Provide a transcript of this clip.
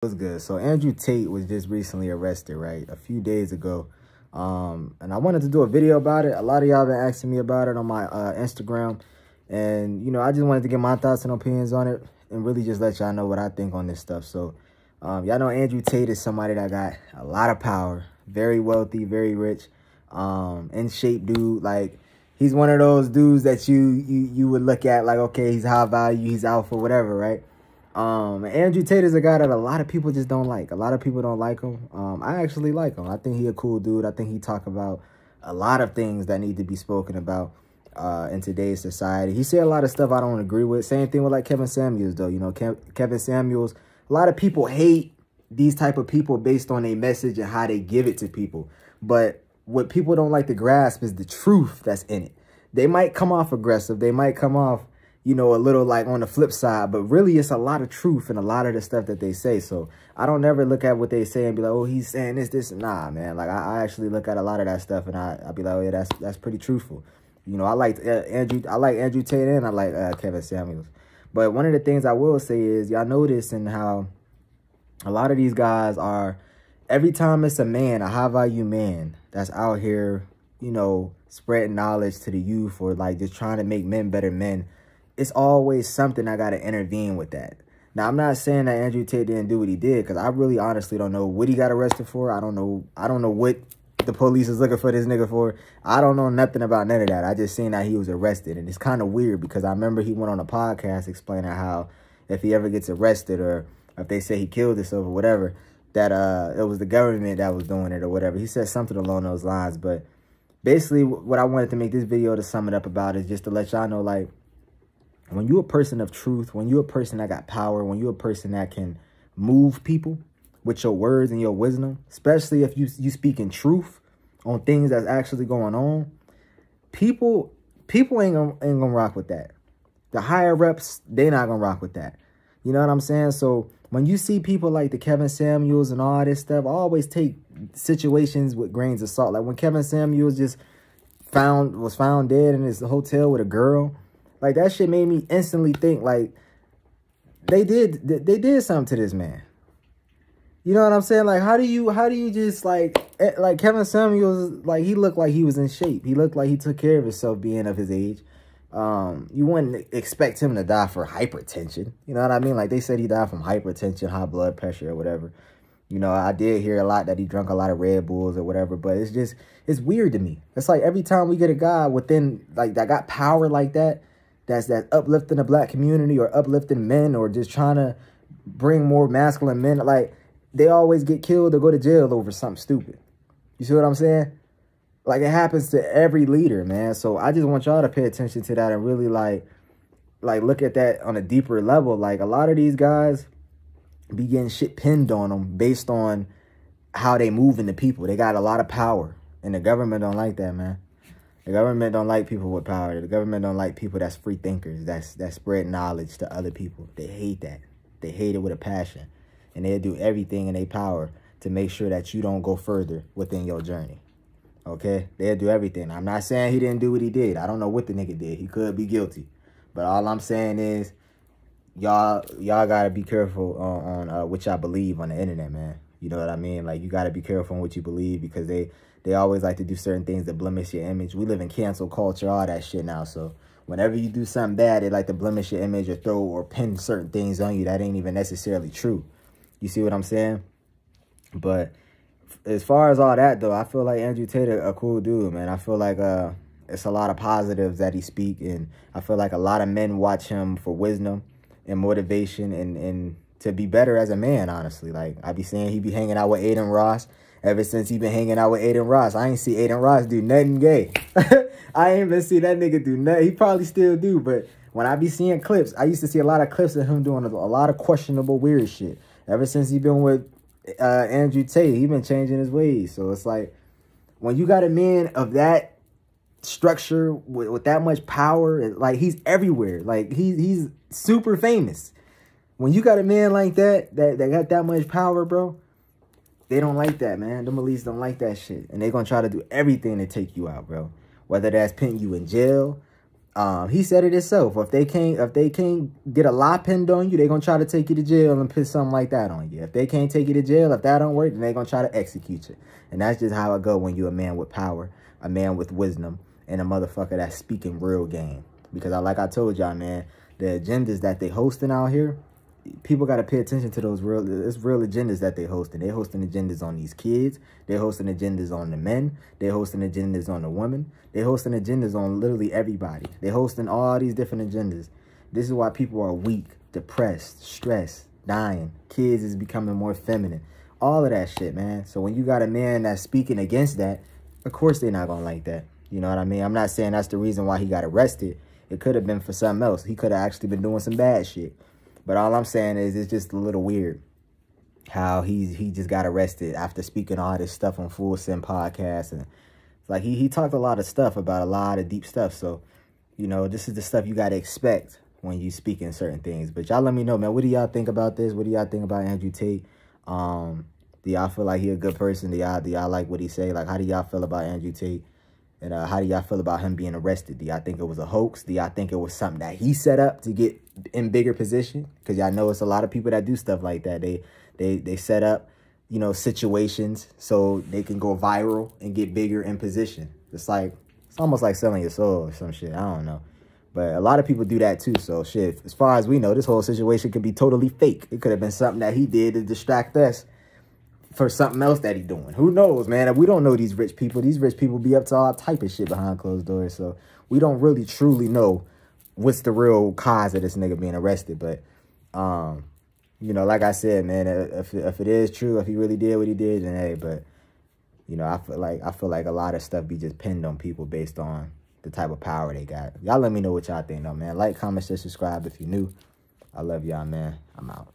What's good? So Andrew Tate was just recently arrested, right? A few days ago. And I wanted to do a video about it. A lot of y'all been asking me about it on my Instagram. And, you know, I just wanted to get my thoughts and opinions on it and really just let y'all know what I think on this stuff. So, y'all know Andrew Tate is somebody that got a lot of power, very wealthy, very rich, in shape dude. Like, he's one of those dudes that you would look at like, okay, he's high value, he's alpha, whatever, right? Andrew Tate is a guy that a lot of people just don't like. A lot of people don't like him. I actually like him. I think he a cool dude. I think he talk about a lot of things that need to be spoken about in today's society. He said a lot of stuff I don't agree with. Same thing with like Kevin Samuels, though. You know, Kevin Samuels, a lot of people hate these type of people based on a message and how they give it to people. But what people don't like to grasp is the truth that's in it. They might come off aggressive. They might come off, you know, a little like on the flip side, but really it's a lot of truth in a lot of the stuff that they say. So I don't never look at what they say and be like, oh, he's saying this. Nah, man. Like I actually look at a lot of that stuff and I'll be like, oh yeah, that's pretty truthful. You know, I like Andrew Tate and I like Kevin Samuels. But one of the things I will say is y'all notice in how a lot of these guys are, every time it's a man, a high value man that's out here, you know, spreading knowledge to the youth or like just trying to make men better men, it's always something I got to intervene with that. Now, I'm not saying that Andrew Tate didn't do what he did, because I really honestly don't know what he got arrested for. I don't know what the police is looking for this nigga for. I don't know nothing about none of that. I just seen that he was arrested. And it's kind of weird because I remember he went on a podcast explaining how if he ever gets arrested or if they say he killed himself or whatever, that it was the government that was doing it or whatever. He said something along those lines. But basically what I wanted to make this video to sum it up about is just to let y'all know, like, when you're a person of truth, when you're a person that got power, when you're a person that can move people with your words and your wisdom, especially if you speak in truth on things that's actually going on, people ain't gonna rock with that. The higher ups, they not gonna rock with that. You know what I'm saying? So when you see people like the Kevin Samuels and all this stuff, I always take situations with grains of salt. Like when Kevin Samuels just was found dead in his hotel with a girl. Like, that shit made me instantly think, like, they did something to this man. You know what I'm saying? Like, how do you just, like Kevin Samuels, like, he looked like he was in shape. He looked like he took care of himself being of his age. You wouldn't expect him to die for hypertension. You know what I mean? Like, they said he died from hypertension, high blood pressure or whatever. You know, I did hear a lot that he drank a lot of Red Bulls or whatever, but it's weird to me. It's like every time we get a guy within, like, that got power like that, that's uplifting the black community or uplifting men or just trying to bring more masculine men, like, they always get killed or go to jail over something stupid. You see what I'm saying? Like, it happens to every leader, man. So I just want y'all to pay attention to that and really like look at that on a deeper level. Like, a lot of these guys be getting shit pinned on them based on how they move into people. They got a lot of power and the government don't like that, man. The government don't like people with power. The government don't like people that's free thinkers, that spread knowledge to other people. They hate that. They hate it with a passion. And they'll do everything in their power to make sure that you don't go further within your journey. Okay? They'll do everything. I'm not saying he didn't do what he did. I don't know what the nigga did. He could be guilty. But all I'm saying is, y'all gotta be careful on what y'all believe on the internet, man. You know what I mean? Like, you gotta be careful on what you believe because they always like to do certain things that blemish your image. We live in cancel culture, all that shit now. So whenever you do something bad, they like to blemish your image or throw or pin certain things on you that ain't even necessarily true. You see what I'm saying? But as far as all that, though, I feel like Andrew Tate a cool dude, man. I feel like it's a lot of positives that he speak, and I feel like a lot of men watch him for wisdom and motivation and to be better as a man, honestly. Like, I be saying he be hanging out with Aiden Ross. Ever since he been hanging out with Aiden Ross, I ain't see Aiden Ross do nothing gay. I ain't even see that nigga do nothing. He probably still do, but when I be seeing clips, I used to see a lot of clips of him doing a lot of questionable, weird shit. Ever since he been with Andrew Tate, he been changing his ways. So it's like, when you got a man of that structure with that much power, like, he's everywhere. Like, he's super famous. When you got a man like that got that much power, bro, they don't like that, man. Them elites don't like that shit. And they gonna try to do everything to take you out, bro. Whether that's putting you in jail, He said it himself. If they can't get a lie pinned on you, they're gonna try to take you to jail and put something like that on you. If they can't take you to jail, if that don't work, then they're gonna try to execute you. And that's just how it go when you're a man with power, a man with wisdom, and a motherfucker that's speaking real game. Because like I told y'all, man, the agendas that they hosting out here, people got to pay attention to those real agendas that they hosting. They hosting agendas on these kids. They hosting agendas on the men. They hosting agendas on the women. They hosting agendas on literally everybody. They hosting all these different agendas. This is why people are weak, depressed, stressed, dying. Kids is becoming more feminine. All of that shit, man. So when you got a man that's speaking against that, of course they're not going to like that. You know what I mean? I'm not saying that's the reason why he got arrested. It could have been for something else. He could have actually been doing some bad shit. But all I'm saying is it's just a little weird how he just got arrested after speaking all this stuff on Full Send podcast. And like he talked a lot of stuff about a lot of deep stuff. So, you know, this is the stuff you got to expect when you speak in certain things. But y'all let me know, man. What do y'all think about this? What do y'all think about Andrew Tate? Do y'all feel like he a good person? Do y'all like what he say? Like, how do y'all feel about Andrew Tate? And how do y'all feel about him being arrested? Do y'all think it was a hoax? Do y'all think it was something that he set up to get in bigger position? Because y'all know it's a lot of people that do stuff like that. They set up, you know, situations so they can go viral and get bigger in position. It's almost like selling your soul or some shit. I don't know. But a lot of people do that too. So shit, as far as we know, this whole situation could be totally fake. It could have been something that he did to distract us for something else that he doing. Who knows, man? We don't know these rich people. These rich people be up to all type of shit behind closed doors. So we don't really truly know what's the real cause of this nigga being arrested. But, you know, like I said, man, if it is true, if he really did what he did, then hey, but, you know, I feel like a lot of stuff be just pinned on people based on the type of power they got. Y'all let me know what y'all think though, man. Like, comment, share, subscribe if you're new. I love y'all, man. I'm out.